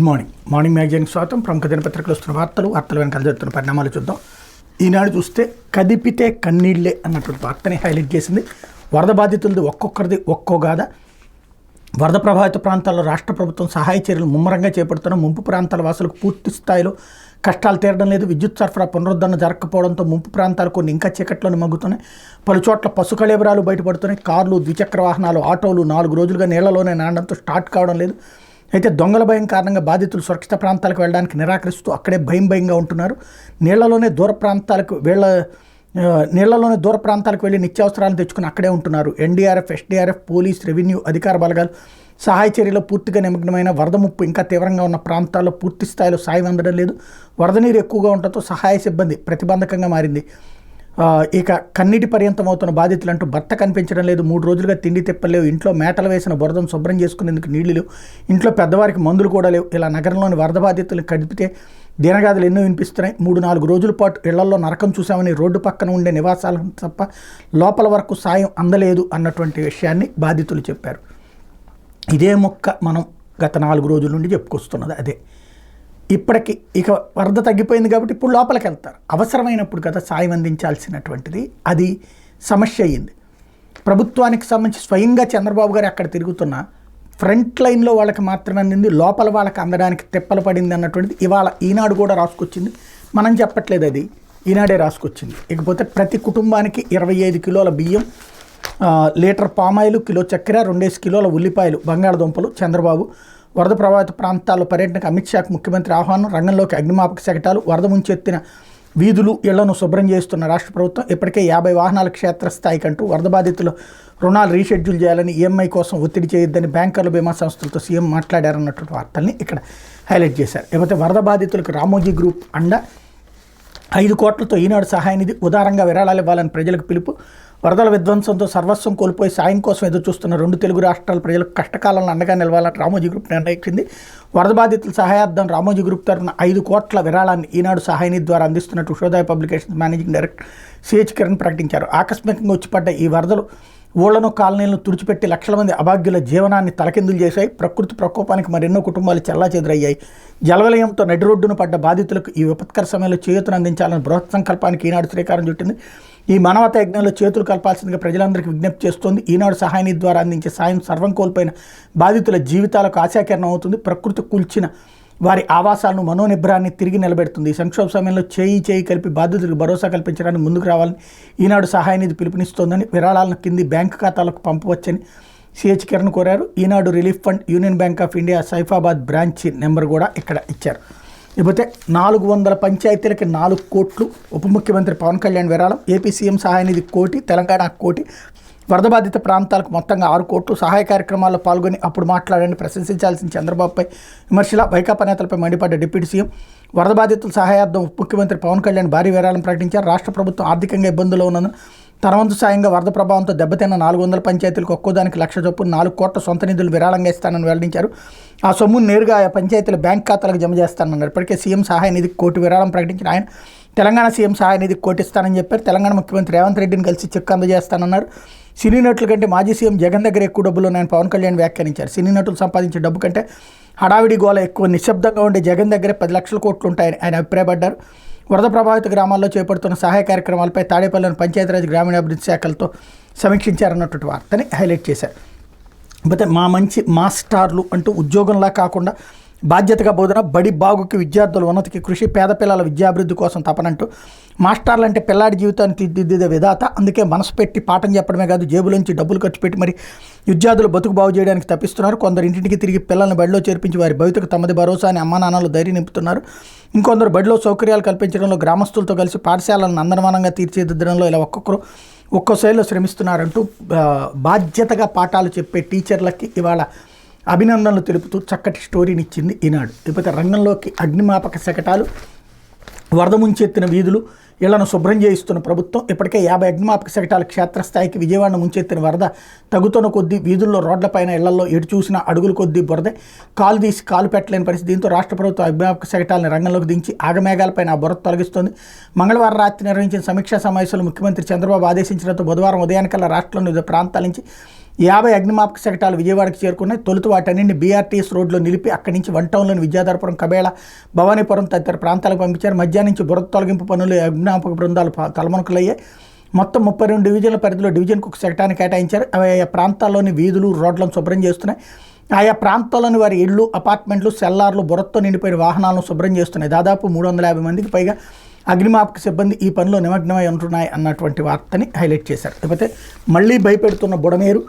Morning మ్యాగజైన్కి స్వాగతం. ప్రముఖ దినపత్రికలు వస్తున్న వార్తలు వెనకాల జరుగుతున్న పరిణామాలు చూద్దాం. ఈనాడు చూస్తే కదిపితే కన్నీళ్లే అన్నటువంటి వార్తని హైలైట్ చేసింది. వరద బాధితులది ఒక్కొక్కరిది ఒక్కో గాథ. వరద ప్రభావిత ప్రాంతాల్లో రాష్ట్ర ప్రభుత్వం సహాయ చర్యలు ముమ్మరంగా చేపడుతున్న ముంపు ప్రాంతాల వాసులకు పూర్తి స్థాయిలో కష్టాలు తీరడం లేదు. విద్యుత్ సరఫరా పునరుద్ధరణ జరగకపోవడంతో ముంపు ప్రాంతాలు కొన్ని ఇంకా చీకట్లోనే మగ్గుతున్నాయి. పలు చోట్ల పశు కళేబరాలు బయటపడుతున్నాయి. కార్లు, ద్విచక్ర వాహనాలు, ఆటోలు 4 రోజులుగా నీళ్లలోనే నానడంతో స్టార్ట్ కావడం లేదు. అయితే దొంగల భయం కారణంగా బాధితులు సురక్షిత ప్రాంతాలకు వెళ్ళడానికి నిరాకరిస్తూ అక్కడే భయంగా ఉంటున్నారు. నీళ్లలోనే దూర ప్రాంతాలకు వెళ్ళి నిత్యావసరాలను తెచ్చుకుని అక్కడే ఉంటున్నారు. ఎన్డీఆర్ఎఫ్, ఎస్డీఆర్ఎఫ్, పోలీస్, రెవెన్యూ అధికార బలగాలు సహాయ చర్యలో పూర్తిగా నిమగ్నమైన వరద ముప్పు ఇంకా తీవ్రంగా ఉన్న ప్రాంతాల్లో పూర్తి స్థాయిలో సాయం అందడం లేదు. వరద నీరు ఎక్కువగా ఉండటంతో సహాయ సిబ్బంది ప్రతిబంధకంగా మారింది. ఇక కన్నీటి పర్యంతం అవుతున్న బాధితులు అంటూ భర్త కనిపించడం లేదు. 3 రోజులుగా తిండి తిప్పలేవు. ఇంట్లో మేటలు వేసిన బురదను శుభ్రం చేసుకునేందుకు నీళ్లు లేవు. ఇంట్లో పెద్దవారికి మందులు కూడా లేవు. ఇలా నగరంలోని వరద బాధితులను కదిపితే దీనగాథలు ఎన్నో వినిపిస్తున్నాయి. 3-4 రోజుల పాటు ఇళ్లలో నరకం చూసామని, రోడ్డు పక్కన ఉండే నివాసాలను తప్ప లోపల వరకు సాయం అందలేదు అన్నటువంటి విషయాన్ని బాధితులు చెప్పారు. ఇదే మొక్క మనం గత 4 రోజుల నుండి చెప్పుకొస్తున్నది అదే. ఇప్పటికి ఇక వరద తగ్గిపోయింది కాబట్టి ఇప్పుడు లోపలికి వెళ్తారు. అవసరమైనప్పుడు కదా సాయం అందించాల్సినటువంటిది, అది సమస్య అయ్యింది. ప్రభుత్వానికి సంబంధించి స్వయంగా చంద్రబాబు గారు అక్కడ తిరుగుతున్న ఫ్రంట్ లైన్లో వాళ్ళకి మాత్రమే అందింది, లోపల వాళ్ళకి అందడానికి తిప్పలు పడింది అన్నటువంటిది ఇవాళ ఈనాడు కూడా రాసుకొచ్చింది. మనం చెప్పట్లేదు, అది ఈనాడే రాసుకొచ్చింది. ఇకపోతే ప్రతి కుటుంబానికి 25 కిలోల బియ్యం, లీటర్ పామాయిల్, కిలో చక్కెర, 2 కిలోల ఉల్లిపాయలు, బంగాళదుంపలు. చంద్రబాబు వరద ప్రభావిత ప్రాంతాల్లో పర్యటనకు అమిత్ షాకు ముఖ్యమంత్రి ఆహ్వానం. రంగంలోకి అగ్నిమాపక శకటాలు. వరద ముంచెత్తిన వీధులు, ఇళ్లను శుభ్రం చేస్తున్న రాష్ట్ర ప్రభుత్వం. ఇప్పటికే 50 వాహనాల క్షేత్రస్థాయికంటూ వరద బాధితులు రుణాలు రీషెడ్యూల్ చేయాలని, ఈఎంఐ కోసం ఒత్తిడి చేయొద్దని బ్యాంకర్లు, బీమా సంస్థలతో సీఎం మాట్లాడారన్నటువంటి వార్తల్ని ఇక్కడ హైలైట్ చేశారు. లేకపోతే వరద బాధితులకు రామోజీ గ్రూప్ అండ, 5 కోట్లతో ఈనాడు సహాయ నిధి, ఉదారంగా విరాళాలు ఇవ్వాలని ప్రజలకు పిలుపు. వరదల విధ్వంసంతో సర్వస్వం కోల్పోయి సాయం కోసం ఎదురుచూస్తున్న 2 తెలుగు రాష్ట్రాల ప్రజలకు కష్టకాలంలో అండగా నిలవాలని రామోజీ గ్రూప్ నిర్ణయించింది. వరద బాధితుల సహాయార్థం రామోజీ గ్రూప్ తరఫున 5 కోట్ల విరాళాన్ని ఈనాడు సహాయ నిధి ద్వారా అందిస్తున్నట్టు Ushodaya publications managing director C H Kiran ప్రకటించారు. ఆకస్మికంగా వచ్చిపడ్డ ఈ వరదలు ఊళ్లను, కాలనీలను తుడిచిపెట్టి లక్షల మంది అభాగ్యుల జీవనాన్ని తలకిందులు చేశాయి. ప్రకృతి ప్రకోపానికి మరెన్నో కుటుంబాలు చెల్లాచెదురయ్యాయి. జలవలయంతో నడి రోడ్డును పడ్డ బాధితులకు ఈ విపత్కర సమయంలో చేయూతను అందించాలని బృహత్ సంకల్పానికి ఈనాడు శ్రీకారం చుట్టింది. ఈ మానవతా యజ్ఞంలో చేతులు కలపాల్సిందిగా ప్రజలందరికీ విజ్ఞప్తి చేస్తోంది. ఈనాడు సహాయ నిధి ద్వారా అందించే సాయం సర్వం కోల్పోయిన బాధితుల జీవితాలకు ఆశాకిరణం అవుతుంది. ప్రకృతి కూల్చిన వారి ఆవాసాలను, మనోనిబ్బరాన్ని తిరిగి నిలబెడుతుంది. ఈ సంక్షోభ సమయంలో చేయి కలిపి బాధితులకు భరోసా కల్పించడానికి ముందుకు రావాలని ఈనాడు సహాయ నిధి పిలుపునిస్తోందని, విరాళాలను కింది బ్యాంకు ఖాతాలకు పంపవచ్చని సిహెచ్ కిరణ్ కోరారు. Eenadu relief fund, Union Bank of India Saifabad branch number కూడా ఇక్కడ ఇచ్చారు. ఇకపోతే 400 పంచాయతీలకి 4 కోట్లు ఉప ముఖ్యమంత్రి పవన్ కళ్యాణ్ విరాళం. ఏపీ సీఎం సహాయ నిధి 1 కోటి, తెలంగాణ 1 కోటి. వరద బాధిత ప్రాంతాలకు మొత్తంగా 6 కోట్లు. సహాయ కార్యక్రమాల్లో పాల్గొని అప్పుడు మాట్లాడండి, ప్రశంసించాల్సిన చంద్రబాబుపై విమర్శల. వైకాపా నేతలపై మండిపడ్డ డిప్యూటీ సీఎం. వరద బాధితుల సహాయార్థం ఉప ముఖ్యమంత్రి పవన్ కళ్యాణ్ భారీ విరాళం ప్రకటించారు. రాష్ట్ర ప్రభుత్వం ఆర్థికంగా ఇబ్బందుల్లో ఉన్నందున తన వంతు సాయంగా వరద ప్రభావంతో దెబ్బతిన్న 400 పంచాయతీలకు ఒక్కోదానికి 1,00,000 చొప్పున 4 కోట్ల సొంత నిధులు విరాళంగా ఇస్తానని వెల్లడించారు. ఆ సొమ్మును నేరుగా ఆ పంచాయతీల బ్యాంక్ ఖాతాలకు జమ చేస్తానన్నారు. ఇప్పటికే సీఎం సహాయ నిధికి 1 కోటి విరాళం ప్రకటించిన ఆయన తెలంగాణ సీఎం సహాయ నిధికి 1 కోటి ఇస్తానని చెప్పారు. తెలంగాణ ముఖ్యమంత్రి రేవంత్ రెడ్డిని కలిసి చెక్ అందజేస్తానన్నారు. సినీ నటుల కంటే మాజీ సీఎం జగన్ దగ్గర ఎక్కువ డబ్బులు ఉన్నాయని పవన్ కళ్యాణ్ వ్యాఖ్యానించారు. సినీ నటులు సంపాదించే డబ్బు కంటే హడావిడి గోల ఎక్కువ, నిశ్శబ్దంగా ఉండే జగన్ దగ్గర 10 లక్షల కోట్లు ఉంటాయని ఆయన అభిప్రాయపడ్డారు. వరద ప్రభావిత గ్రామాల్లో చేపడుతున్న సహాయ కార్యక్రమాలపై తాడేపల్లిలోని పంచాయతీరాజ్ గ్రామీణాభివృద్ధి శాఖలతో సమీక్షించారన్నటువంటి వార్తని హైలైట్ చేశారు. అయితే మా స్టార్లు అంటూ ఉద్యోగంలా కాకుండా బాధ్యతగా బోధన, బడి బాగుకి విద్యార్థుల ఉన్నతికి కృషి, పేద పిల్లల విద్యాభివృద్ధి కోసం తపనంటూ మాస్టర్లు అంటే పిల్లాడి జీవితాన్ని తీర్చిదిద్దే విధాత. అందుకే మనసు పెట్టి పాఠం చెప్పడమే కాదు, జేబులోంచి డబ్బులు ఖర్చు పెట్టి మరి విద్యార్థులు బతుకు బాగు చేయడానికి తప్పిస్తున్నారు. కొందరు ఇంటింటికి తిరిగి పిల్లల్ని బడిలో చేర్పించి వారి భవితకు తమది భరోసాని అమ్మా నాన్నలు ధైర్యం నింపుతున్నారు. ఇంకొందరు బడిలో సౌకర్యాలు కల్పించడంలో, గ్రామస్తులతో కలిసి పాఠశాలను నందనవనంగా తీర్చిదిద్దడంలో ఇలా ఒక్కో శైలిలో శ్రమిస్తున్నారంటూ బాధ్యతగా పాఠాలు చెప్పే టీచర్లకి ఇవాళ అభినందనలు తెలుపుతూ చక్కటి స్టోరీని ఇచ్చింది ఈనాడు. లేకపోతే రంగంలోకి అగ్నిమాపక శకటాలు. వరద ముంచెత్తిన వీధులు, ఇళ్లను శుభ్రం చేయిస్తున్న ప్రభుత్వం. ఇప్పటికే 50 అగ్నిమాపక శకటాల క్షేత్రస్థాయికి. విజయవాడను ముంచెత్తిన వరద తగ్గుతున్న కొద్దీ వీధుల్లో, రోడ్లపైన, ఇళ్లలో ఎటు చూసినా అడుగుల కొద్దీ బురదే. కాలు తీసి కాలు పెట్టలేని పరిస్థితి. దీంతో రాష్ట్ర ప్రభుత్వం అగ్నిమాపక శకటాలను రంగంలోకి దించి ఆగమేఘాలపైన ఆ బురద తొలగిస్తోంది. మంగళవారం రాత్రి నిర్వహించిన సమీక్షా సమావేశంలో ముఖ్యమంత్రి చంద్రబాబు ఆదేశించడంతో బుధవారం ఉదయానికల్లా రాష్ట్రంలోని వివిధ ప్రాంతాల నుంచి 50 అగ్నిమాపక శకటాలు విజయవాడకు చేరుకున్నాయి. తొలుత వాటన్నింటిని బీఆర్టీఎస్ రోడ్లో నిలిపి అక్కడి నుంచి వన్ టౌన్లోని విద్యాధరపురం, కబేళ, భవానీపురం తదితర ప్రాంతాలకు పంపించారు. మధ్యాహ్నం నుంచి బురద తొలగింపు పనులు అగ్నిమాపక బృందాలు తలమునకలయ్యాయి. మొత్తం 32 డివిజన్ల పరిధిలో డివిజన్కు ఒక శకటాన్ని కేటాయించారు. ఆయా ప్రాంతాల్లోని వీధులు, రోడ్లను శుభ్రం చేస్తున్నాయి. ఆయా ప్రాంతాల్లోని వారి ఇళ్లు, అపార్ట్మెంట్లు, సెల్లార్లు బురదతో నిండిపోయిన వాహనాలను శుభ్రం చేస్తున్నాయి. దాదాపు 350 మందికి పైగా అగ్నిమాపక సిబ్బంది ఈ పనిలో నిమగ్నమై ఉంటున్నాయి అన్నటువంటి వార్తని హైలైట్ చేశారు. లేకపోతే మళ్లీ భయపెడుతున్న బుడమేరు,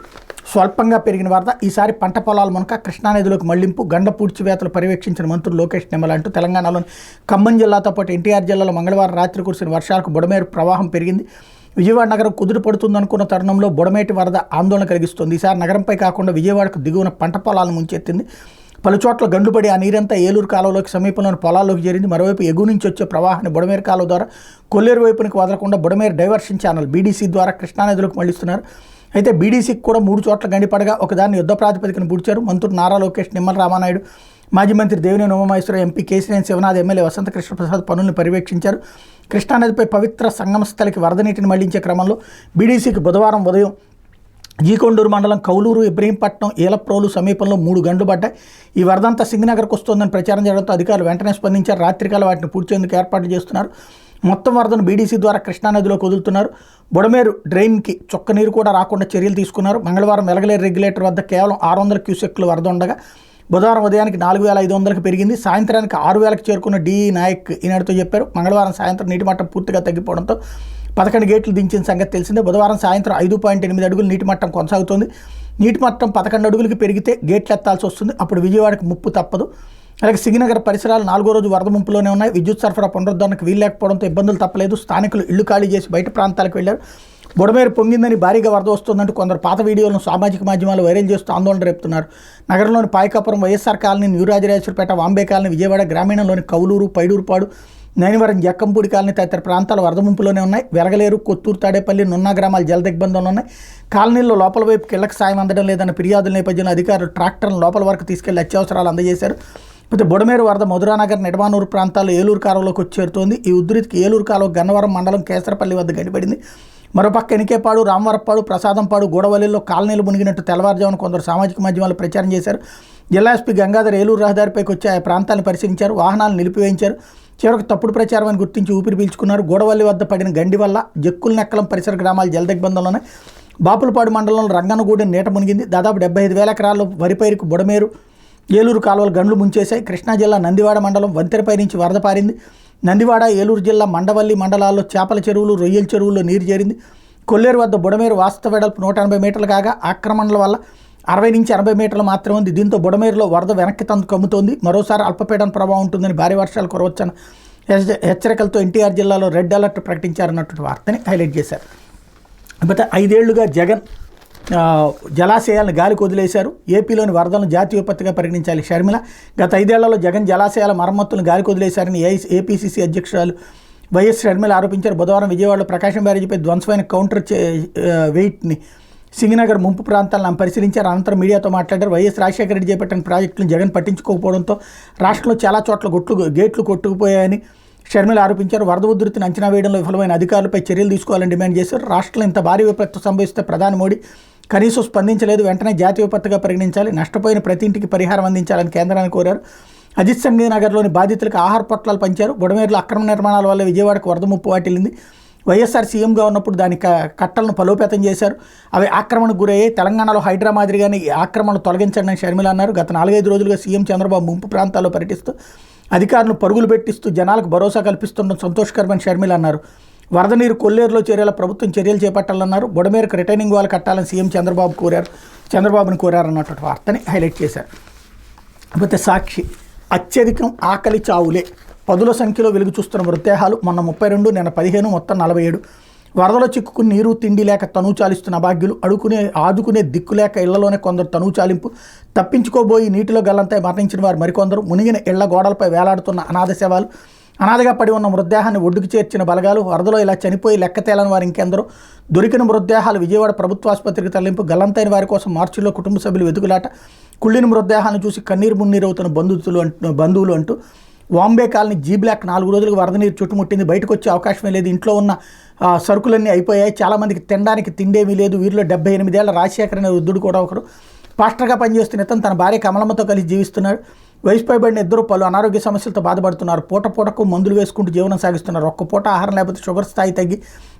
స్వల్పంగా పెరిగిన వరద, ఈసారి పంట పొలాల మునక కృష్ణానదిలోకి మళ్లింపు, గండ పూడ్చివేతలు పర్యవేక్షించిన మంత్రులు లోకేష్ నిమ్మల అంటూ తెలంగాణలోని ఖమ్మం జిల్లాతో పాటు ఎన్టీఆర్ జిల్లాలో మంగళవారం రాత్రి కురిసిన వర్షాలకు బుడమేరు ప్రవాహం పెరిగింది. విజయవాడ నగరం కుదురు పడుతుందనుకున్న తరుణంలో బుడమేటి వరద ఆందోళన కలిగిస్తుంది. ఈసారి నగరంపై కాకుండా విజయవాడకు దిగువన పంట పొలాలను ముంచెత్తింది. పలుచోట్ల గండుపడి ఆ నీరంతా ఏలూరు కాలువలోకి సమీపంలోని పొలాల్లోకి చేరింది. మరోవైపు ఎగువ నుంచి వచ్చే ప్రవాహాన్ని బుడమేరు కాలువ ద్వారా కొల్లేరు వైపునికి వదలకుండా బుడమేరు డైవర్షన్ ఛానల్ బీడీసీ ద్వారా కృష్ణానదిలోకి మళ్లిస్తున్నారు. అయితే బీడీసీకి కూడా 3 చోట్ల గండిపడగా ఒకదాన్ని యుద్ధ ప్రాతిపదికన పూడ్చారు. మంత్రులు నారా లోకేష్, నిమ్మల రామానాయుడు, మాజీ మంత్రి దేవినేని ఉమామహేశ్వరరావు, ఎంపీ కేశినేని శివనాథ్, ఎమ్మెల్యే వసంత కృష్ణప్రసాద్ పనులను పర్యవేక్షించారు. కృష్ణానదిపై పవిత్ర సంగమ స్థలికి వరద నీటిని మళ్లించే క్రమంలో బీడీసీకి బుధవారం ఉదయం జీకొండూరు మండలం కౌలూరు, ఇబ్రహీంపట్నం, ఏలప్రోలు సమీపంలో 3 గంటలు పడ్డాయి. ఈ వరదంతా సింగనగర్కు వస్తోందని ప్రచారం చేయడంతో అధికారులు వెంటనే స్పందించారు. రాత్రికాల వాటిని పూడ్చేందుకు ఏర్పాట్లు చేస్తున్నారు. మొత్తం వరదను బీడీసీ ద్వారా కృష్ణానదిలోకి వదులుతున్నారు. బుడమేరు డ్రైన్కి చొక్క నీరు కూడా రాకుండా చర్యలు తీసుకున్నారు. మంగళవారం వెలగలేరు రెగ్యులేటర్ వద్ద కేవలం 600 క్యూసెక్లు వరద ఉండగా బుధవారం ఉదయానికి 4500కి పెరిగింది. సాయంత్రానికి 6000కి చేరుకున్న డిఈ నాయక్ ఈనాడుతో చెప్పారు. మంగళవారం సాయంత్రం నీటి మట్టం పూర్తిగా తగ్గిపోవడంతో 11 గేట్లు దించిన సంగతి తెలిసిందే. బుధవారం సాయంత్రం 5.8 అడుగులు నీటి మట్టం కొనసాగుతోంది. నీటి మట్టం 11 అడుగులకి పెరిగితే గేట్లు ఎత్తాల్సి వస్తుంది. అప్పుడు విజయవాడకి ముప్పు తప్పదు. అలాగే సింగనగర్ పరిసరాలు 4వ రోజు వరద ముంపులోనే ఉన్నాయి. విద్యుత్ సరఫరా పునరుద్ధరణకు వీల్లేకపోవడంతో ఇబ్బందులు తప్పలేదు. స్థానికులు ఇళ్లు ఖాళీ చేసి బయట ప్రాంతాలకు వెళ్లారు. బుడమేరు పొంగిందని, భారీగా వరద వస్తుందంటూ కొందరు పాత వీడియోలను సామాజిక మాధ్యమాలు వైరల్ చేస్తూ ఆందోళన రేపుతున్నారు. నగరంలోని Payakapuram, YSR colony, New Rajarajeswarapeta, Vambay colony, Vijayawada గ్రామీణంలోని కౌలూరు, పైడూరుపాడు, నైనవరం, జక్కంపూడి కాలనీ తదితర ప్రాంతాలు వరద ముంపులోనే ఉన్నాయి. వెలగలేరు, కొత్తూరు, తాడేపల్లి, నున్నా గ్రామాలు జలదిగ్బంధంలో ఉన్నాయి. కాలనీల్లో లోపల వైపుకి ఇళ్లకు సాయం అందడం లేదన్న ఫిర్యాదుల నేపథ్యంలో అధికారులు ట్రాక్టర్లను లోపల వరకు తీసుకెళ్లి అత్యవసరాలు అందజేశారు. అయితే బుడమేరు వరద మధురానగర్, నిడమానూరు ప్రాంతాల్లో ఏలూరు కాలువలోకి వచ్చి చేరుతోంది. ఈ ఉధృతికి ఏలూరు కాలువ గన్నవరం మండలం కేసరపల్లి వద్ద గడిపడింది. మరోపక్క ఎనికేపాడు, రామవరపాడు, ప్రసాదంపాడు, గూడవల్లిలో కాలనీలు మునిగినట్టు తెల్లవారుజామున కొందరు సామాజిక మాధ్యమాలు ప్రచారం చేశారు. జిల్లా ఎస్పీ గంగాధర్ ఏలూరు రహదారిపైకి వచ్చి ఆ ప్రాంతాలను పరిశీలించారు. వాహనాలను నిలిపివేయించారు. చివరికి తప్పుడు ప్రచారం అని గుర్తించి ఊపిరి పీల్చుకున్నారు. గూడవల్లి వద్ద పడిన గండి వల్ల జక్కుల నెక్కలం పరిసర గ్రామాలు జలదిగ్బంధంలోనే. బాపులపాడు మండలంలో రంగనగూడెం నీట మునిగింది. దాదాపు 75,000 ఎకరాల్లో వరి పైరుకు బుడమేరు, ఏలూరు కాలువలు గండ్లు ముంచేశాయి. కృష్ణా జిల్లా నందివాడ మండలం వంతెరపై నుంచి వరద పారింది. నందివాడ, ఏలూరు జిల్లా మండవల్లి మండలాల్లో చేపల చెరువులు, రొయ్యల చెరువుల్లో నీరు చేరింది. కొల్లేరు వద్ద బుడమేరు వాస్తవ వెడల్పు 180 మీటర్లు కాగా ఆక్రమణల వల్ల 60 నుంచి 80 మీటర్లు మాత్రమే ఉంది. దీంతో బుడమేరులో వరద వెనక్కి కమ్ముతోంది. మరోసారి అల్పపీడన ప్రభావం ఉంటుందని, భారీ వర్షాలు కురవచ్చన్న హెచ్చరికలతో ఎన్టీఆర్ జిల్లాలో రెడ్ అలర్ట్ ప్రకటించారన్నటువంటి వార్తని హైలైట్ చేశారు. అయితే 5 ఏళ్లుగా జగన్ జలాశయాలను గాలికి వదిలేశారు. ఏపీలోని వరదలను జాతీయ విపత్తుగా పరిగణించాలి షర్మిల. గత 5 ఏళ్లలో జగన్ జలాశయాల మరమ్మతులను గాలికి వదిలేశారని ఏపీసీసీ అధ్యక్షురాలు వైఎస్ షర్మిల ఆరోపించారు. బుధవారం విజయవాడలో ప్రకాశం బ్యారేజీపై ధ్వంసమైన కౌంటర్ వెయిట్ని సింగనగర్ ముంపు ప్రాంతాలను పరిశీలించారు. అనంతరం మీడియాతో మాట్లాడారు. వైఎస్ రాజశేఖర రెడ్డి చేపట్టిన ప్రాజెక్టులను జగన్ పట్టించుకోకపోవడంతో రాష్ట్రంలో చాలా చోట్ల గేట్లు కొట్టుకుపోయాయని షర్మిల ఆరోపించారు. వరద ఉధృతిని అంచనా వేయడంలో విఫలమైన అధికారులపై చర్యలు తీసుకోవాలని డిమాండ్ చేశారు. రాష్ట్రంలో ఇంత భారీ విపత్తు సంభవిస్తే ప్రధాని మోడీ కనీసం స్పందించలేదు. వెంటనే జాతీయ విపత్తుగా పరిగణించాలి. నష్టపోయిన ప్రతి ఇంటికి పరిహారం అందించాలని కేంద్రాన్ని కోరారు. అజిత్ సంఘీ నగర్లోని బాధితులకు ఆహార పొట్లాలు పంచారు. బుడమేరులో అక్రమ నిర్మాణాల వల్ల విజయవాడకు వరద ముప్పు వాటిల్లింది. వైఎస్ఆర్ సీఎంగా ఉన్నప్పుడు దాని కట్టలను బలోపేతం చేశారు. అవి ఆక్రమణకు గురయ్యాయి. తెలంగాణలో హైడ్రా మాదిరిగానే ఈ ఆక్రమణలు తొలగించండి అని షర్మిల అన్నారు. గత 4-5 రోజులుగా సీఎం చంద్రబాబు ముంపు ప్రాంతాల్లో పర్యటిస్తూ అధికారులను పరుగులు పెట్టిస్తూ జనాలకు భరోసా కల్పిస్తుండడం సంతోషకరమని షర్మిల అన్నారు. వరద నీరు కొల్లేరులో చేరేలా ప్రభుత్వం చర్యలు చేపట్టాలన్నారు. బుడమేరుకు రిటైనింగ్ వాల్ కట్టాలని సీఎం చంద్రబాబుని కోరారన్నటువంటి వార్తని హైలైట్ చేశారు. అయితే సాక్షి అత్యధికం ఆకలి చావులే, 10ల సంఖ్యలో వెలుగు చూస్తున్న మృతదేహాలు. మొన్న 32, నిన్న 15, మొత్తం 47. వరదలో చిక్కుకుని నీరు తిండి లేక తనువు చాలిస్తున్న అభాగ్యులు, ఆదుకునే దిక్కు లేక ఇళ్లలోనే కొందరు తనువు చాలింపు, తప్పించుకోబోయి నీటిలో గల్లంతై మరణించిన వారు మరికొందరు, మునిగిన ఇళ్ల గోడలపై వేలాడుతున్న అనాథ శవాలు, అనాథగా పడి ఉన్న మృతదేహాన్ని ఒడ్డుకు చేర్చిన బలగాలు, వరదలో ఇలా చనిపోయి లెక్క తేలని వారు ఇంకెందరో, దొరికిన మృతదేహాలు విజయవాడ ప్రభుత్వ ఆసుపత్రికి తరలింపు, గల్లంతైన వారి కోసం మార్చిలో కుటుంబ సభ్యులు వెతుకులాట, కుళ్ళిన మృతదేహాలను చూసి కన్నీరు మున్నీరు అవుతున్న బంధువులు అంటూ వాంబే కాలనీ జీ బ్లాక్ 4 రోజులుగా వరద నీరు చుట్టుముట్టింది. బయటకు వచ్చే అవకాశమే లేదు. ఇంట్లో ఉన్న సరుకులన్నీ అయిపోయాయి. చాలామందికి తినడానికి తిండేమీ లేదు. వీరిలో 78 ఏళ్ల రాజశేఖర్ అనే వృద్ధుడు కూడా ఒకరు. పాస్టర్గా పనిచేస్తున్న ఇతను తన భార్య కమలమ్మతో కలిసి జీవిస్తున్నాడు. వయసు పైబడిన ఇద్దరు పలు అనారోగ్య సమస్యలతో బాధపడుతున్నారు. పూటకు మందులు వేసుకుంటూ జీవనం సాగిస్తున్నారు. ఒక్క పూట ఆహారం లేకపోతే షుగర్ స్థాయి తగ్గి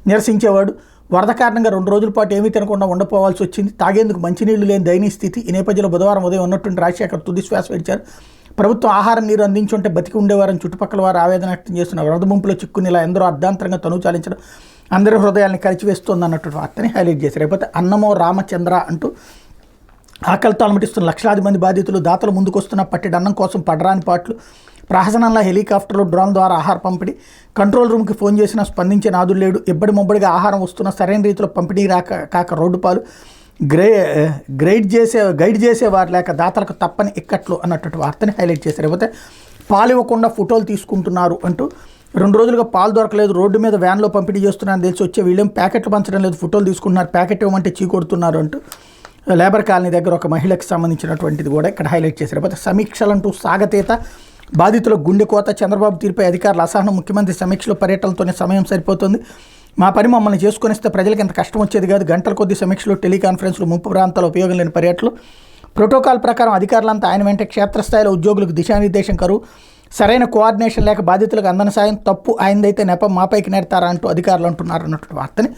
నిరసించేవాడు. వరద కారణంగా 2 రోజుల పాటు ఏమీ తినకుండా ఉండపోవాల్సి వచ్చింది. తాగేందుకు మంచినీళ్లు లేని దయనీయ స్థితి. ఈ నేపథ్యంలో బుధవారం ఉదయం ఉన్నటువంటి రాజశేఖర్ తుది శ్వాస విడిచారు. ప్రభుత్వం ఆహారం నీరు అందించుంటే బతికి ఉండేవారని చుట్టుపక్కల వారు ఆవేదన వ్యక్తం చేస్తున్న వరద ముంపులో చిక్కుని ఇలా ఎందరో అర్ధాంతరంగా తనువు చాలించడం అందరి హృదయాన్ని కలిచివేస్తోంది అన్నట్టు వార్తని హైలైట్ చేశారు. లేకపోతే అన్నమో రామచంద్ర అంటూ ఆకలితో అలమటిస్తున్న లక్షలాది మంది బాధితులు దాతలు ముందుకొస్తున్న పట్టెడు అన్నం కోసం పడరాని పాటలు. ప్రహసనంలో హెలికాప్టర్లు డ్రోన్ ద్వారా ఆహార పంపిణీ. కంట్రోల్ రూమ్కి ఫోన్ చేసినా స్పందించే నాదులు లేడు. ఇబ్బడి మొబ్బడిగా ఆహారం వస్తున్న సరైన రీతిలో పంపిణీ కాక రోడ్డు పాలు. గైడ్ చేసేవారు లేక దాతలకు తప్పని ఇక్కట్లు అన్నట్టు వార్తని హైలైట్ చేశారు. లేకపోతే పాలు ఇవ్వకుండా ఫోటోలు తీసుకుంటున్నారు అంటూ 2 రోజులుగా పాలు దొరకలేదు. రోడ్డు మీద వ్యాన్లో పంపిణీ చేస్తున్నారని తెలిసి వచ్చే వీళ్ళేం ప్యాకెట్లు పంచడం లేదు, ఫోటోలు తీసుకుంటున్నారు. ప్యాకెట్ ఇవ్వమంటే చీకొడుతున్నారు అంటూ లేబర్ కాలనీ దగ్గర ఒక మహిళకి సంబంధించినటువంటిది కూడా ఇక్కడ హైలైట్ చేశారు. లేకపోతే సమీక్షలంటూ సాగతీత. బాధితుల గుండె కోత. చంద్రబాబు తీరుపై అధికారుల అసహనం. ముఖ్యమంత్రి సమీక్షలో పర్యటనతోనే సమయం సరిపోతుంది. మా పని మమ్మల్ని చేసుకొనిస్తే ప్రజలకు ఎంత కష్టం వచ్చేది కాదు. గంటల కొద్ది సమీక్షలు, టెలికాన్ఫరెన్స్లు, ముంపు ప్రాంతాల ఉపయోగం లేని పర్యటనలు. ప్రోటోకాల్ ప్రకారం అధికారులంతా ఆయన వెంట క్షేత్రస్థాయిలో ఉద్యోగులకు దిశానిర్దేశం కరువు. సరైన కోఆర్డినేషన్ లేక బాధితులకు అందని సాయం. తప్పు ఆయనదైతే నెపం మాపైకి నెడతారా అంటూ అధికారులు అంటున్నారు అన్నట్టు వార్తని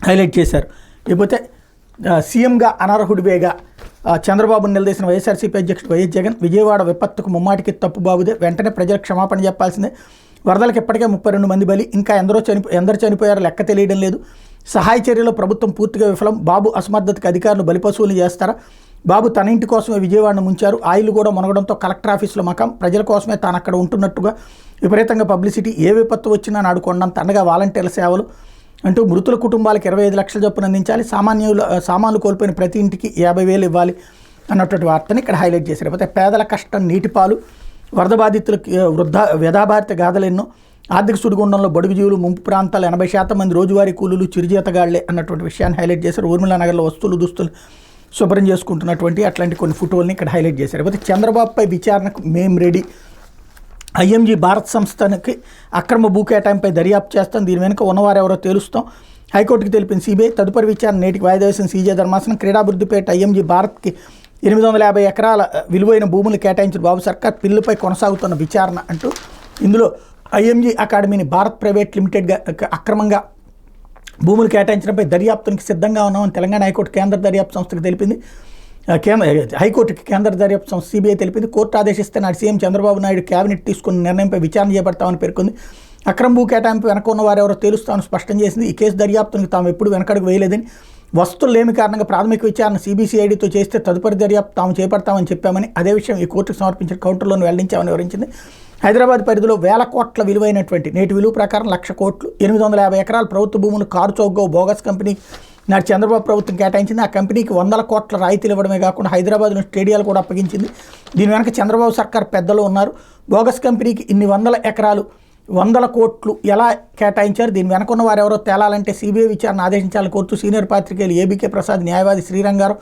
హైలైట్ చేశారు. లేకపోతే సీఎంగా అనర్హుడివేగా చంద్రబాబును నిలదీసిన వైఎస్ఆర్సీపీ అధ్యక్షుడు వైఎస్ జగన్. విజయవాడ విపత్తుకు ముమ్మాటికి తప్పు బాబుదే. వెంటనే ప్రజలకు క్షమాపణ చెప్పాల్సిందే. వరదలకు ఇప్పటికే 32 మంది బలి. ఇంకా ఎందరు చనిపోయారో లెక్క తెలియడం లేదు. సహాయ చర్యలో ప్రభుత్వం పూర్తిగా విఫలం. బాబు అసమర్థతకు అధికారులు బలిపశువులు చేస్తారా? బాబు తన ఇంటి కోసమే విజయవాడను ముంచారు. ఆయిల్ కూడా మునగడంతో కలెక్టర్ ఆఫీసులో మకం. ప్రజల కోసమే తాను అక్కడ ఉంటున్నట్టుగా విపరీతంగా పబ్లిసిటీ. ఏ విపత్తు వచ్చినా నాడు కొండంత అండగా వాలంటీర్ల సేవలు అంటూ మృతుల కుటుంబాలకు 25 లక్షల చొప్పున అందించాలి. సామాన్లు కోల్పోయిన ప్రతి ఇంటికి 50,000 ఇవ్వాలి అన్నటువంటి వార్తని ఇక్కడ హైలైట్ చేశారు. లేకపోతే పేదల కష్టం నీటిపాలు. వరద బాధితులకు వ్యధాభారిత గాథలెన్నో. ఆర్థిక సుడిగుండంలో బడుగు జీవులు. ముంపు ప్రాంతాలు 80% మంది రోజువారీ కూలీలు చిరుజీతగాళ్లే అన్నటువంటి విషయాన్ని హైలైట్ చేశారు. ఊర్మిళ నగర్లో వస్తువులు దుస్తులు శుభ్రం చేసుకుంటున్నటువంటి అట్లాంటి కొన్ని ఫోటోల్ని ఇక్కడ హైలైట్ చేశారు. లేకపోతే చంద్రబాబుపై విచారణకు మేం రెడీ. ఐఎంజీ భారత్ సంస్థకి అక్రమ భూ కేటాయింపై దర్యాప్తు చేస్తాం. దీని వెనుక ఉన్నవారెవరో తేలుస్తాం. హైకోర్టుకి తెలిపిన సిబిఐ. తదుపరి విచారణ నేటికి వాయిదా వేసిన సీజే ధర్మాసనం. క్రీడాభివృద్ధిపేట ఐఎంజీ భారత్కి 850 ఎకరాల విలువైన భూములు కేటాయించిన బాబు సర్కార్. పిల్లుపై కొనసాగుతున్న విచారణ అంటూ ఇందులో ఐఎంజీ అకాడమీని భారత్ ప్రైవేట్ లిమిటెడ్గా అక్రమంగా భూములు కేటాయించడంపై దర్యాప్తునికి సిద్ధంగా ఉన్నామని తెలంగాణ హైకోర్టు కేంద్ర దర్యాప్తు సంస్థకు తెలిపింది. హైకోర్టుకి కేంద్ర దర్యాప్తు సంస్థ సిబిఐ తెలిపింది. కోర్టు ఆదేశిస్తే నాడు సీఎం చంద్రబాబు నాయుడు కేబినెట్ తీసుకున్న నిర్ణయంపై విచారణ చేపడతామని పేర్కొంది. అక్రమ భూ కేటాయింపు వెనక ఉన్న వారెవరో తేలుస్తామని స్పష్టం చేసింది. ఈ కేసు దర్యాప్తునికి తాము ఎప్పుడు వెనకడుగు వేయలేదని, వస్తువులు లేమి కారణంగా ప్రాథమిక విచారణ సిబిసిఐడితో చేస్తే తదుపరి దర్యాప్తు తాము చేపడతామని చెప్పామని, అదే విషయం ఈ కోర్టుకు సమర్పించిన కౌంటర్లోనే వెల్లడించామని వివరించింది. హైదరాబాద్ పరిధిలో వేల కోట్ల విలువైనటువంటి నేటి విలువ ప్రకారం 1,00,000 కోట్లు 850 ఎకరాల ప్రభుత్వ భూములు కారు చౌకగా బోగస్ కంపెనీ నాడు చంద్రబాబు ప్రభుత్వం కేటాయించింది. ఆ కంపెనీకి 100 కోట్ల రాయితీలు ఇవ్వడమే కాకుండా హైదరాబాద్లో స్టేడియాలు కూడా అప్పగించింది. దీని వెనక చంద్రబాబు సర్కార్ పెద్దలు ఉన్నారు. బోగస్ కంపెనీకి ఇన్ని 100 ఎకరాలు 100 కోట్లు ఎలా కేటాయించారు? దీని వెనకున్న వారు ఎవరో తేలాలంటే సిబిఐ విచారణ ఆదేశించాలని కోరుతూ సీనియర్ పాత్రికేయులు ఏబీకే ప్రసాద్, న్యాయవాది శ్రీరంగారావు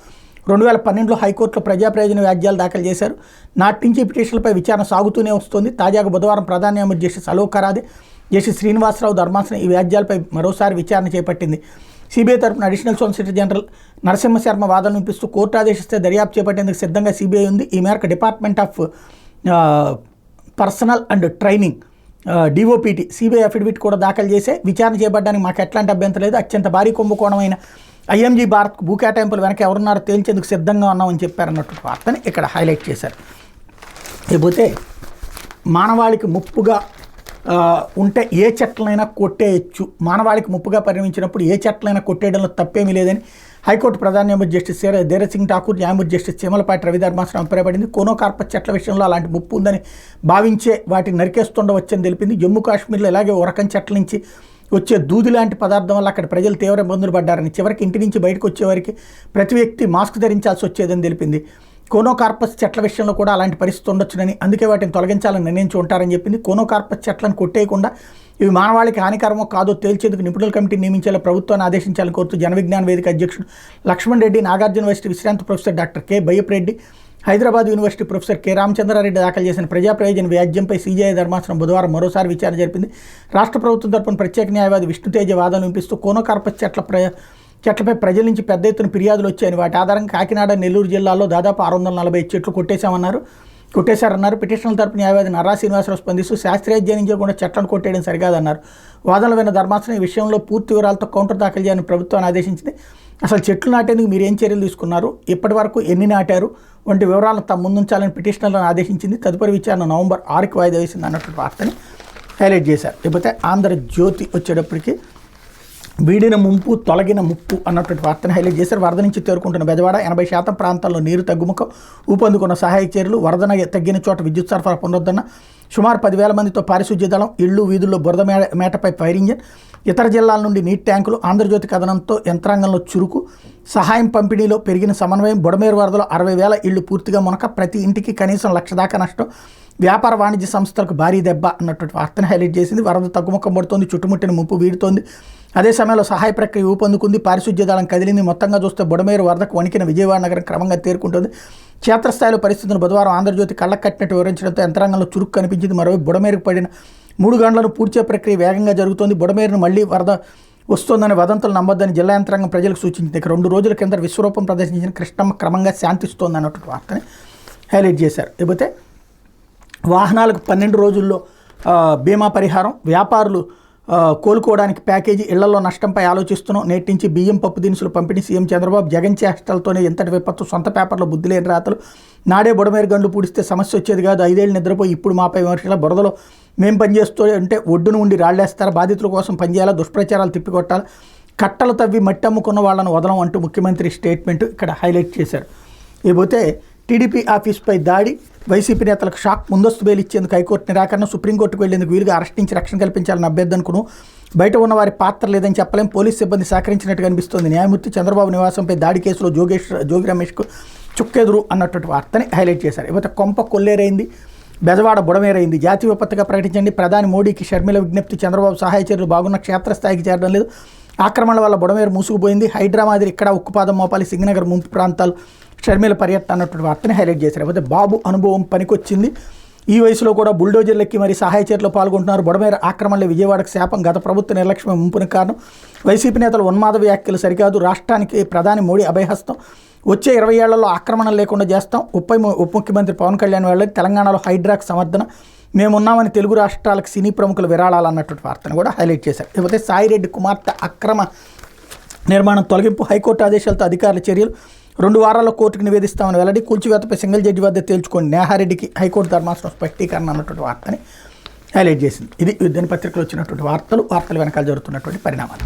2012లో హైకోర్టులో ప్రజా ప్రయోజన వ్యాజ్యాలు దాఖలు చేశారు. నాటి నుంచి పిటిషన్లపై విచారణ సాగుతూనే వస్తుంది. తాజాగా బుధవారం ప్రధాన న్యాయమూర్తి జస్టిస్ అలోక్ కరాదే, జస్టిస్ శ్రీనివాసరావు ధర్మాసనం ఈ వ్యాజ్యాలపై మరోసారి విచారణ చేపట్టింది. సిబిఐ తరపున అడిషనల్ సోలిసిటర్ జనరల్ నరసింహశర్మ వాదనలు వినిపిస్తూ కోర్టు ఆదేశిస్తే దర్యాప్తు చేపట్టేందుకు సిద్ధంగా సిబిఐ ఉంది. ఈ మేరకు department of personal and training DoPT CBI affidavit కూడా దాఖలు చేసే విచారణ చేపట్టడానికి మాకు ఎట్లాంటి అభ్యంతరం లేదు. అత్యంత భారీ కుంభకోణమైన ఐఎంజీ భారత్ భూ కేటాయింపులు వెనక ఎవరున్నారో తేల్చేందుకు సిద్ధంగా ఉన్నామని చెప్పారన్నట్టు వార్తని ఇక్కడ హైలైట్ చేశారు. లేకపోతే మానవాళికి ముప్పుగా ఉంటే ఏ చట్టాలైనా కొట్టేయచ్చు. మానవాళికి ముప్పుగా పరిగణించినప్పుడు ఏ చట్టాలైనా కొట్టేయడంలో తప్పేమీ లేదని హైకోర్టు ప్రధాన న్యాయమూర్తి జస్టిస్ ధీరజ్ సింగ్ ఠాకూర్, న్యాయమూర్తి జస్టిస్ చిమలపాటి రవి ధర్మాసనం అభిప్రాయపడింది. కోనోకార్పస్ చెట్ల విషయంలో అలాంటి ముప్పు ఉందని భావించే వాటిని నరికేస్తుండవచ్చని తెలిపింది. జమ్మూ కాశ్మీర్లో ఇలాగే ఓ రకం చెట్ల నుంచి వచ్చే దూది లాంటి పదార్థం వల్ల అక్కడ ప్రజలు తీవ్ర ఇబ్బందులు పడ్డారని, చివరికి ఇంటి నుంచి బయటకు వచ్చేవారికి ప్రతి వ్యక్తి మాస్క్ ధరించాల్సి వచ్చేదని తెలిపింది. కోనోకార్పస్ చెట్ల విషయంలో కూడా అలాంటి పరిస్థితి ఉండొచ్చునని, అందుకే వాటిని తొలగించాలని నిర్ణయించి ఉంటారని చెప్పింది. కోనోకార్పస్ చెట్లను కొట్టేయకుండా ఇవి మానవాళికి హానికరమో కాదో తేల్చేందుకు నిపుణుల కమిటీ నియమించేలా ప్రభుత్వాన్ని ఆదేశించాలని కోరుతూ జన విజ్ఞాన వేదిక అధ్యక్షుడు లక్ష్మణ్ రెడ్డి, నాగార్జున యూనివర్సిటీ విశ్రాంత professor doctor K Bayyapreddy, Hyderabad university professor K Ramachandrareddy దాఖలు చేసిన ప్రజా ప్రయోజన వ్యాజ్యంపై సీజీఐ ధర్మాసనం బుధవారం మరోసారి విచారణ జరిపింది. రాష్ట్ర ప్రభుత్వం తరపున ప్రత్యేక న్యాయవాది విష్ణుతేజ వాదనలు వినిపిస్తూ కోనోకార్పస్ చెట్లపై ప్రజల నుంచి పెద్ద ఎత్తున ఫిర్యాదులు వచ్చాయని, వాటి ఆధారంగా కాకినాడ, నెల్లూరు జిల్లాల్లో దాదాపు 640 చెట్లు కొట్టేశారన్నారు. పిటిషనర్ల తరపు న్యాయవాది నర్రా శ్రీనివాసరావు స్పందిస్తూ శాస్త్రీయాధ్యయనం చేయకుండా చెట్లను కొట్టేయడం సరికాదన్నారు. వాదనలు విన్న ధర్మాసనం ఈ విషయంలో పూర్తి వివరాలతో కౌంటర్ దాఖలు చేయాలని ప్రభుత్వాన్ని ఆదేశించింది. అసలు చెట్లు నాటేందుకు మీరు ఏం చర్యలు తీసుకున్నారు, ఇప్పటి వరకు ఎన్ని నాటారు వంటి వివరాలను తమ ముందుంచాలని పిటిషనర్లను ఆదేశించింది. తదుపరి విచారణ నవంబర్ 6కి వాయిదా వేసింది అన్నటువంటి వార్తని హైలైట్ చేశారు. లేకపోతే ఆంధ్రజ్యోతి వచ్చేటప్పటికి వీడిన ముంపు తొలగిన ముప్పు అన్నటువంటి వార్తను హైలైట్ చేశారు. వరద నుంచి తేరుకుంటున్న బెజవాడ 80% ప్రాంతాల్లో నీరు తగ్గుముఖం, ఊపందుకున్న సహాయక చర్యలు, వరద తగ్గిన చోట విద్యుత్ సరఫరా పునరుద్ధరణ, సుమారు 10,000 మందితో పారిశుద్ధ్య దళం, ఇళ్లు వీధుల్లో బురద మేటపై ఫైర్ ఇంజన్, ఇతర జిల్లాల నుండి నీటి ట్యాంకులు, ఆంధ్రజ్యోతి కథనంతో యంత్రాంగంలో చురుకు, సహాయం పంపిణీలో పెరిగిన సమన్వయం, బుడమేరు వరదలో 60,000 ఇళ్లు పూర్తిగా మునక, ప్రతి ఇంటికి కనీసం 1,00,000 దాకా నష్టం, వ్యాపార వాణిజ్య సంస్థలకు భారీ దెబ్బ అన్నటువంటి వార్తను హైలైట్ చేసింది. వరద తగ్గుముఖం పడుతోంది, చుట్టుముట్టిన ముప్పు వీడుతోంది. అదే సమయంలో సహాయ ప్రక్రియ ఊపందుకుంది, పారిశుద్ధ్య దళం కదిలింది. మొత్తంగా చూస్తే బుడమేరు వరదకు వణికిన విజయవాడ నగరం క్రమంగా తేరుకుంటుంది. క్షేత్రస్థాయిలో పరిస్థితులను బుధవారం ఆంధ్రజ్యోతి కళ్ళకు కట్టినట్టు వివరించడంతో యంత్రాంగంలో చురుకు కనిపించింది. మరోవైపు బుడమేరుకు పడిన 3 గంటలను పూడ్చే ప్రక్రియ వేగంగా జరుగుతోంది. బుడమేరును మళ్లీ వరద వస్తోందని వదంతులు నమ్మొద్దని జిల్లా యంత్రాంగం ప్రజలకు సూచించింది. ఇక 2 రోజుల కింద విశ్వరూపం ప్రదర్శించిన కృష్ణమ్మ క్రమంగా శాంతిస్తోంది అన్నటువంటి వార్తని హైలైట్ చేశారు. లేకపోతే వాహనాలకు 12 రోజుల్లో బీమా పరిహారం, వ్యాపారులు కోలుకోవడానికి ప్యాకేజీ, ఇళ్లలో నష్టంపై ఆలోచిస్తున్నాం, నేటి నుంచి బియ్యం పప్పు దినుసులు పంపిణీ, సీఎం చంద్రబాబు. జగన్ చేష్టలతోనే ఎంతటి విపత్తు, సొంత పేపర్లో బుద్ధి లేని రాతలు, నాడే బుడమేరు గండ్లు పూడిస్తే సమస్య వచ్చేది కాదు, 5 ఏళ్ళు నిద్రపోయి ఇప్పుడు మాపై విమర్శల, బురదలో మేము పనిచేస్తూ అంటే ఒడ్డును ఉండి రాళ్లేస్తారా, బాధితుల కోసం పనిచేయాలా, దుష్ప్రచారాలు తిప్పికొట్టాలి, కట్టలు తవ్వి మట్టి అమ్ముకున్న వాళ్ళను వదలం అంటూ ముఖ్యమంత్రి స్టేట్మెంట్ ఇక్కడ హైలైట్ చేశారు. ఇకపోతే టీడీపీ ఆఫీస్పై దాడి, వైసీపీ నేతలకు షాక్, ముందస్తు బెయిల్ ఇచ్చేందుకు హైకోర్టు నిరాకరణ, సుప్రీంకోర్టుకు వెళ్లేందుకు వీలుగా అరెస్ట్ నుంచి రక్షణ కల్పించాలని అభ్యర్థనకును, బయట ఉన్న వారి పాత్ర లేదని చెప్పలేం, పోలీసు సిబ్బంది సహకరించినట్టుగా అనిపిస్తోంది. న్యాయమూర్తి చంద్రబాబు నివాసంపై దాడి కేసులో జోగి రమేష్కు చుక్కెదురు అన్నటువంటి వార్తని హైలైట్ చేశారు. ఇకపోతే కొంప కొల్లేరైంది, బెజవాడ బుడమేరైంది, జాతీయ విపత్తుగా ప్రకటించండి, ప్రధాని మోడీకి షర్మిల విజ్ఞప్తి, చంద్రబాబు సహాయ చర్యలు బాగున్న క్షేత్రస్థాయికి చేరడం లేదు, ఆక్రమణల వల్ల బుడమేరు మూసుకుపోయింది, హైడ్రా మాదిరి ఇక్కడ ఉక్కుపాదం మోపాలి, సింగనగర్ ముంపు ప్రాంతాలు షర్మిల పర్యటన అన్నటువంటి వార్తని హైలైట్ చేశారు. లేకపోతే బాబు అనుభవం పనికొచ్చింది, ఈ వయసులో కూడా బుల్డోజర్లెక్కి మరి సహాయ చర్యలో పాల్గొంటున్నారు, బుడమేరు ఆక్రమణలో విజయవాడకు శాపం, గత ప్రభుత్వ నిర్లక్ష్యం ముంపుని కారణం, వైసీపీ నేతలు ఉన్మాద వ్యాఖ్యలు సరికాదు, రాష్ట్రానికి ప్రధాని మోడీ అభయహస్తం, వచ్చే 20 ఏళ్లలో ఆక్రమణలు లేకుండా చేస్తాం, ఉప ముఖ్యమంత్రి పవన్ కళ్యాణ్ వెళ్ళి తెలంగాణలో హైడ్రాక్ సమర్థన, మేమున్నామని తెలుగు రాష్ట్రాలకు సినీ ప్రముఖులు విరాళాలన్నటువంటి వార్తను కూడా హైలైట్ చేశారు. లేకపోతే సాయిరెడ్డి కుమార్తె అక్రమ నిర్మాణం తొలగింపు, హైకోర్టు ఆదేశాలతో అధికారుల చర్యలు, 2 వారాల్లో కోర్టుకు నివేదిస్తామని వెల్లడి, కూల్చివేతపై సింగిల్ జడ్జి వద్ద తేల్చుకోండి, నేహారెడ్డికి హైకోర్టు ధర్మాసనం స్పష్టీకరణ అన్నటువంటి వార్తని హైలైట్ చేసింది. ఇది దినపత్రికలో వచ్చినటువంటి వార్తలు వెనకాల జరుగుతున్నటువంటి పరిణామాలు.